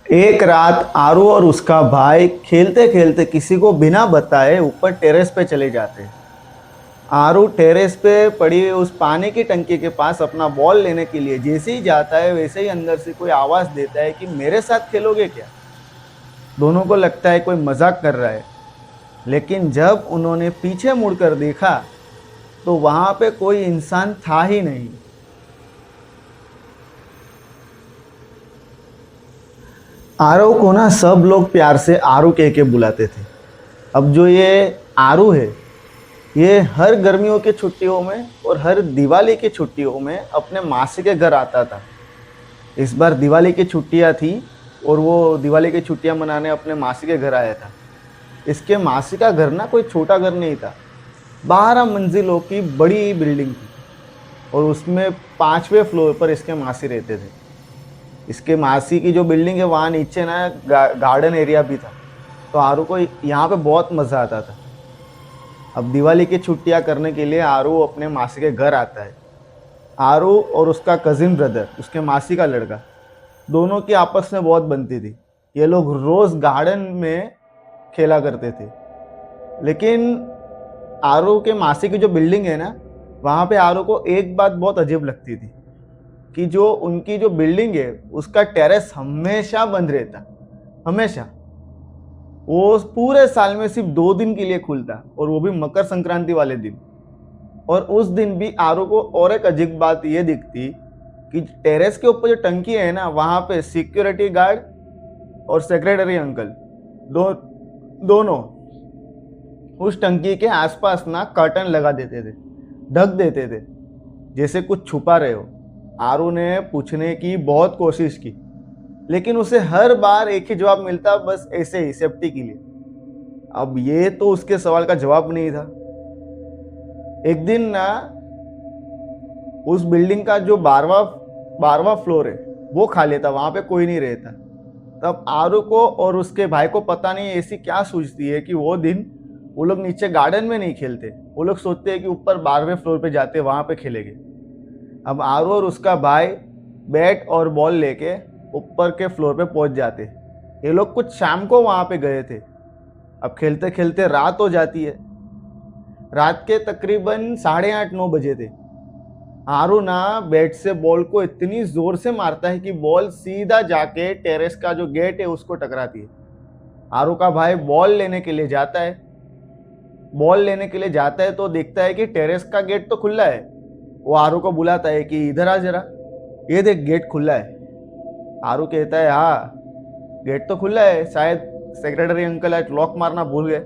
एक रात आरू और उसका भाई खेलते खेलते किसी को बिना बताए ऊपर टेरेस पे चले जाते हैं। आरू टेरेस पे पड़ी हुई उस पानी की टंकी के पास अपना बॉल लेने के लिए जैसे ही जाता है वैसे ही अंदर से कोई आवाज देता है कि मेरे साथ खेलोगे क्या। दोनों को लगता है कोई मजाक कर रहा है, लेकिन जब उन्होंने पीछे मुड़कर देखा तो वहां पे कोई इंसान था ही नहीं। आरव को ना सब लोग प्यार से आरू कह के बुलाते थे। अब जो ये आरू है, ये हर गर्मियों की छुट्टियों में और हर दिवाली की छुट्टियों में अपने मासी के घर आता था। इस बार दिवाली की छुट्टियां थी और वो दिवाली की छुट्टियां मनाने अपने मासी के घर आया था। इसके मासी का घर ना कोई छोटा घर नहीं था, 12 मंजिलों की बड़ी बिल्डिंग थी और उसमें 5वें फ्लोर पर इसके मासी रहते थे। इसके मासी की जो बिल्डिंग है वहाँ नीचे ना गार्डन एरिया भी था, तो आरू को यहाँ पे बहुत मज़ा आता था। अब दिवाली की छुट्टियाँ करने के लिए आरू अपने मासी के घर आता है। आरू और उसका कजिन ब्रदर, उसके मासी का लड़का, दोनों की आपस में बहुत बनती थी। ये लोग रोज़ गार्डन में खेला करते थे। लेकिन आरू के मासी की जो बिल्डिंग है ना, वहाँ पे आरू को एक बात बहुत अजीब लगती थी कि जो उनकी जो बिल्डिंग है उसका टेरेस हमेशा बंद रहता, हमेशा। वो पूरे साल में सिर्फ 2 दिन के लिए खुलता और वो भी मकर संक्रांति वाले दिन। और उस दिन भी आरू को और एक अजीब बात ये दिखती कि टेरेस के ऊपर जो टंकी है ना, वहाँ पे सिक्योरिटी गार्ड और सेक्रेटरी अंकल दोनों उस टंकी के आसपास ना कर्टन लगा देते थे, ढक देते थे, जैसे कुछ छुपा रहे हो। आरू ने पूछने की बहुत कोशिश की, लेकिन उसे हर बार एक ही जवाब मिलता, बस ऐसे ही सेफ्टी के लिए। अब ये तो उसके सवाल का जवाब नहीं था। एक दिन ना उस बिल्डिंग का जो 12वां फ्लोर है वो खाली था, वहां पे कोई नहीं रहता। तब आरू को और उसके भाई को पता नहीं ऐसी क्या सूझती है कि वो दिन वो लोग नीचे गार्डन में नहीं खेलते। वो लोग सोचते हैं कि ऊपर 12वें फ्लोर पे जाते, वहां पे खेलेंगे। अब आरू और उसका भाई बैट और बॉल लेके ऊपर के फ्लोर पे पहुंच जाते। ये लोग कुछ शाम को वहां पे गए थे। अब खेलते खेलते रात हो जाती है। रात के तकरीबन 8:30-9 बजे थे। आरू ना बैट से बॉल को इतनी जोर से मारता है कि बॉल सीधा जाके टेरेस का जो गेट है उसको टकराती है। आरू का भाई बॉल लेने के लिए जाता है। बॉल लेने के लिए जाता है तो देखता है कि टेरेस का गेट तो खुला है। वो आरू को बुलाता है कि इधर आ जरा, ये देख गेट खुला है। आरू कहता है हाँ गेट तो खुला है, शायद सेक्रेटरी अंकल आज लॉक मारना भूल गए।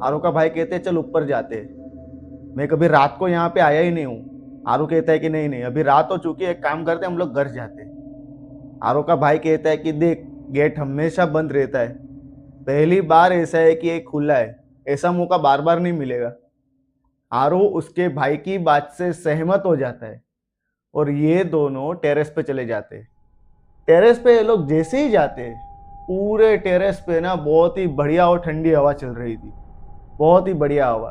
आरू का भाई कहते हैं चल ऊपर जाते हैं, मैं कभी रात को यहाँ पे आया ही नहीं हूँ। आरू कहता है कि नहीं नहीं अभी रात हो चुकी है, एक काम करते हैं हम लोग घर जाते हैं। आरू का भाई कहता है कि देख गेट हमेशा बंद रहता है, पहली बार ऐसा है कि एक खुला है, ऐसा मौका बार बार नहीं मिलेगा। आरू उसके भाई की बात से सहमत हो जाता है और ये दोनों टेरेस पे चले जाते हैं। टेरेस पे ये लोग जैसे ही जाते हैं, पूरे टेरेस पे ना बहुत ही बढ़िया और ठंडी हवा चल रही थी, बहुत ही बढ़िया हवा।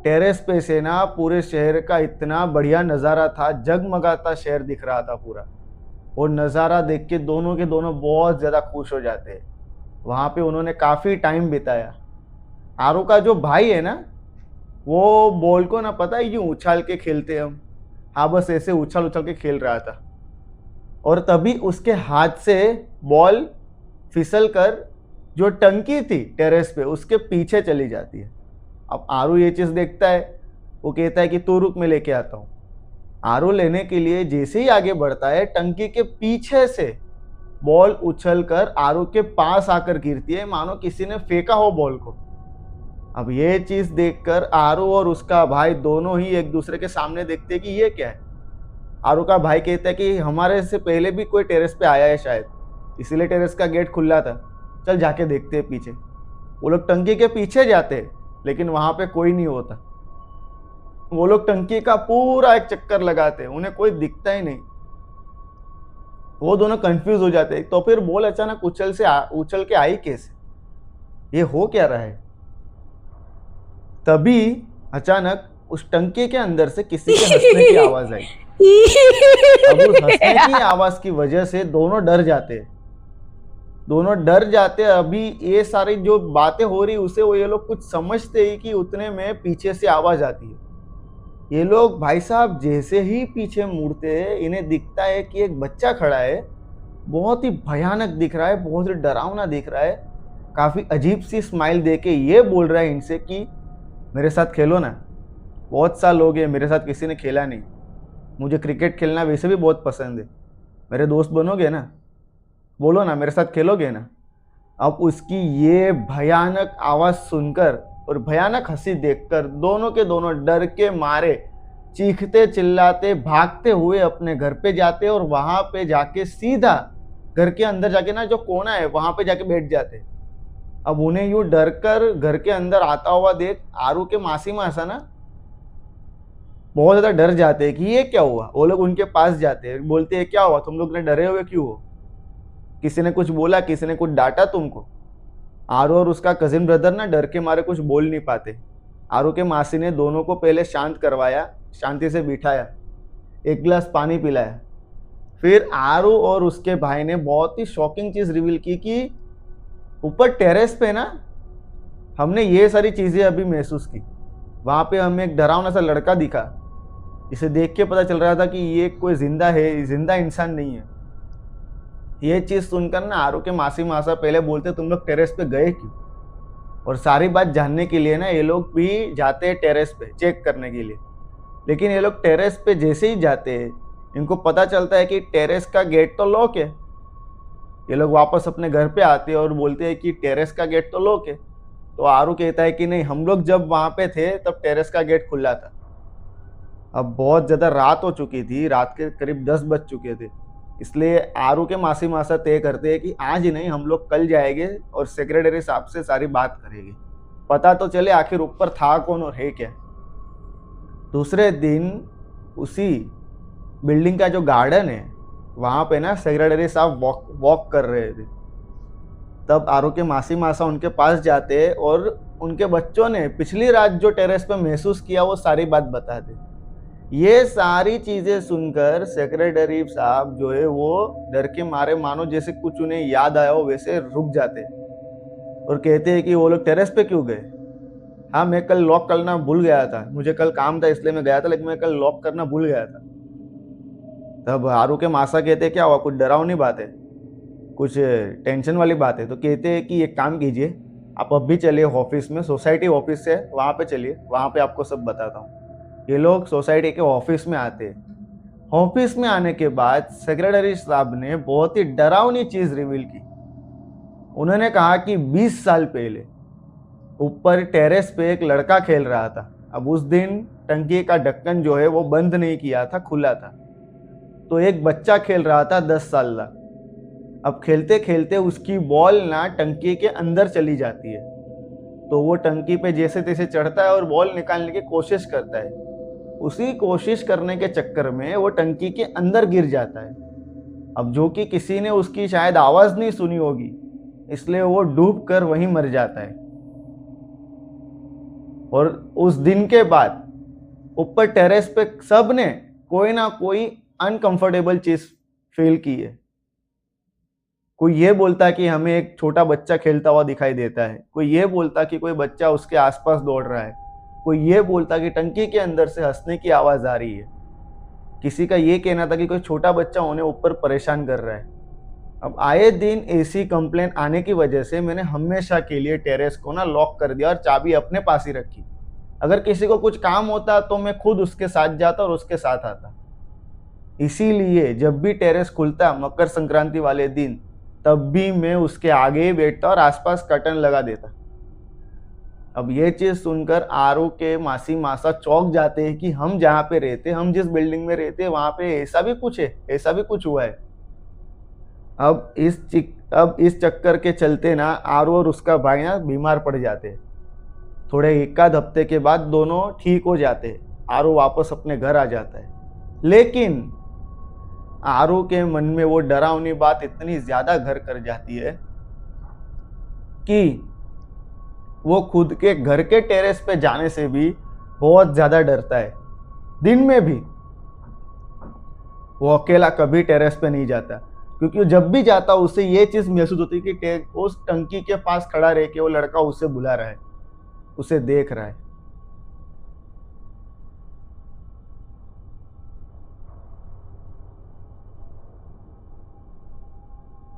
टेरेस पे से ना पूरे शहर का इतना बढ़िया नज़ारा था, जगमगाता शहर दिख रहा था पूरा। और नज़ारा देख के दोनों बहुत ज़्यादा खुश हो जाते हैं। वहाँ पे उन्होंने काफ़ी टाइम बिताया। आरू का जो भाई है ना, वो बॉल को ना पता है यूं उछाल के खेलते हम, हाँ बस ऐसे उछल उछल के खेल रहा था। और तभी उसके हाथ से बॉल फिसल कर जो टंकी थी टेरेस पे उसके पीछे चली जाती है। अब आरू ये चीज़ देखता है, वो कहता है कि तू रुक मैं लेके आता हूँ। आरू लेने के लिए जैसे ही आगे बढ़ता है, टंकी के पीछे से बॉल उछल कर आरू के पास आकर गिरती है, मानो किसी ने फेंका हो बॉल को। अब ये चीज़ देखकर आरू और उसका भाई दोनों ही एक दूसरे के सामने देखते हैं कि ये क्या है। आरू का भाई कहता है कि हमारे से पहले भी कोई टेरेस पे आया है शायद, इसीलिए टेरेस का गेट खुला था, चल जाके देखते हैं पीछे। वो लोग टंकी के पीछे जाते हैं, लेकिन वहां पे कोई नहीं होता। वो लोग टंकी का पूरा एक चक्कर लगाते हैं, उन्हें कोई दिखता ही नहीं। वो दोनों कंफ्यूज हो जाते हैं। तो फिर बॉल अचानक उछल के आई कैसे, ये हो क्या रहा है। तभी अचानक उस टंकी के अंदर से किसी के हंसने की आवाज आई। अब उस हंसने की आवाज की वजह से दोनों डर जाते हैं। दोनों डर जाते। अभी ये सारी जो बातें हो रही उसे वो ये लोग कुछ समझते ही कि उतने में पीछे से आवाज आती है। ये लोग भाई साहब जैसे ही पीछे मुड़ते हैं, इन्हें दिखता है कि एक बच्चा खड़ा है, बहुत ही भयानक दिख रहा है, बहुत ही डरावना दिख रहा है, काफी अजीब सी स्माइल देके ये बोल रहा है इनसे कि मेरे साथ खेलो ना, बहुत साल हो गए मेरे साथ किसी ने खेला नहीं, मुझे क्रिकेट खेलना वैसे भी बहुत पसंद है, मेरे दोस्त बनोगे ना, बोलो ना मेरे साथ खेलोगे ना। अब उसकी ये भयानक आवाज सुनकर और भयानक हंसी देखकर दोनों के दोनों डर के मारे चीखते चिल्लाते भागते हुए अपने घर पे जाते और वहां पे जाके सीधा घर के अंदर जाके ना जो कोना है वहां पे जाके बैठ जाते। अब उन्हें यूं डर कर घर के अंदर आता हुआ देख आरू के मासी मासा ना बहुत ज्यादा डर जाते हैं कि ये क्या हुआ। वो लोग उनके पास जाते हैं, बोलते हैं क्या हुआ, तुम लोग ने डरे हुए क्यों हो, किसी ने कुछ बोला, किसी ने कुछ डांटा तुमको। आरू और उसका कजिन ब्रदर ना डर के मारे कुछ बोल नहीं पाते। आरू के मासी ने दोनों को पहले शांत करवाया, शांति से बिठाया, एक गिलास पानी पिलाया। फिर आरू और उसके भाई ने बहुत ही शॉकिंग चीज रिवील की कि ऊपर टेरेस पे ना हमने ये सारी चीजें अभी महसूस की। वहां पे हमें एक डरावना सा लड़का दिखा, इसे देख के पता चल रहा था कि ये कोई जिंदा है, जिंदा इंसान नहीं है। ये चीज सुनकर ना आरू के मासी मासा पहले बोलते तुम लोग टेरेस पे गए क्यों, और सारी बात जानने के लिए ना ये लोग भी जाते हैं टेरेस पे चेक करने के लिए। लेकिन ये लोग टेरेस पे जैसे ही जाते हैं इनको पता चलता है कि टेरेस का गेट तो लॉक है। ये लोग वापस अपने घर पे आते हैं और बोलते हैं कि टेरेस का गेट तो लॉक है। तो आरू कहता है कि नहीं, हम लोग जब वहां पे थे तब टेरेस का गेट खुला था। अब बहुत ज्यादा रात हो चुकी थी, रात के करीब 10 बज चुके थे, इसलिए आरू के मासी मासा तय करते हैं कि आज ही नहीं हम लोग कल जाएंगे और सेक्रेटरी साहब से सारी बात करेंगे, पता तो चले आखिर ऊपर था कौन और है क्या। दूसरे दिन उसी बिल्डिंग का जो गार्डन है वहां पे ना सेक्रेटरी साहब वॉक कर रहे थे। तब आरू के मासी मासा उनके पास जाते और उनके बच्चों ने पिछली रात जो टेरेस पे महसूस किया वो सारी बात बताते। ये सारी चीजें सुनकर सेक्रेटरी साहब जो है वो डर के मारे मानो जैसे कुछ उन्हें याद आया हो वैसे रुक जाते और कहते हैं कि वो लोग टेरेस पे क्यों गए। हाँ, मैं कल लॉक करना भूल गया था, मुझे कल काम था इसलिए मैं गया था, लेकिन मैं कल लॉक करना भूल गया था। तब आरू के मासा कहते क्या हुआ, कुछ डरावनी बात है, कुछ टेंशन वाली बात है। तो कहते हैं कि एक काम कीजिए, आप अभी चलिए ऑफिस में, सोसाइटी ऑफिस से वहाँ पे चलिए, वहाँ पे आपको सब बताता हूँ। ये लोग सोसाइटी के ऑफिस में आते हैं। ऑफिस में आने के बाद सेक्रेटरी साहब ने बहुत ही डरावनी चीज रिवील की। उन्होंने कहा कि 20 साल पहले ऊपर टेरेस पे एक लड़का खेल रहा था। अब उस दिन टंकी का ढक्कन जो है वो बंद नहीं किया था, खुला था। तो एक बच्चा खेल रहा था 10 साल का। अब खेलते खेलते उसकी बॉल ना टंकी के अंदर चली जाती है। तो वो टंकी पे जैसे तैसे चढ़ता है और बॉल निकालने की कोशिश करता है। उसी कोशिश करने के चक्कर में वो टंकी के अंदर गिर जाता है। अब जो कि किसी ने उसकी शायद आवाज नहीं सुनी होगी, इसलिए वो डूब कर वहीं मर जाता है। और उस दिन के बाद ऊपर टेरेस पे सब ने कोई ना कोई अनकंफर्टेबल चीज फील की है। कोई ये बोलता कि हमें एक छोटा बच्चा खेलता हुआ दिखाई देता है, कोई ये बोलता कि कोई बच्चा उसके आसपास दौड़ रहा है, कोई ये बोलता कि टंकी के अंदर से हंसने की आवाज आ रही है। किसी का ये कहना था कि कोई छोटा बच्चा उन्हें ऊपर परेशान कर रहा है। अब आए दिन ऐसी कंप्लेन आने की वजह से मैंने हमेशा के लिए टेरेस को ना लॉक कर दिया और चाबी अपने पास ही रखी। अगर किसी को कुछ काम होता तो मैं खुद उसके साथ जाता और उसके साथ आता। इसीलिए जब भी टेरेस खुलता मकर संक्रांति वाले दिन, तब भी मैं उसके आगे ही बैठता और आसपास कर्टन लगा देता। अब ये चीज सुनकर आरू के मासी मासा चौंक जाते हैं कि हम जहाँ पे रहते, हम जिस बिल्डिंग में रहते, वहां पे ऐसा भी कुछ है, ऐसा भी कुछ हुआ है। अब इस चक्कर के चलते ना आरू और उसका भाई ना बीमार पड़ जाते हैं। थोड़े एक आध हफ्ते के बाद दोनों ठीक हो जाते हैं। आरू वापस अपने घर आ जाता है। लेकिन आरू के मन में वो डरावनी बात इतनी ज्यादा घर कर जाती है कि वो खुद के घर के टेरेस पे जाने से भी बहुत ज्यादा डरता है। दिन में भी वो अकेला कभी टेरेस पे नहीं जाता, क्योंकि वो जब भी जाता उसे ये चीज़ महसूस होती कि उस टंकी के पास खड़ा रह के वो लड़का उसे बुला रहा है, उसे देख रहा है।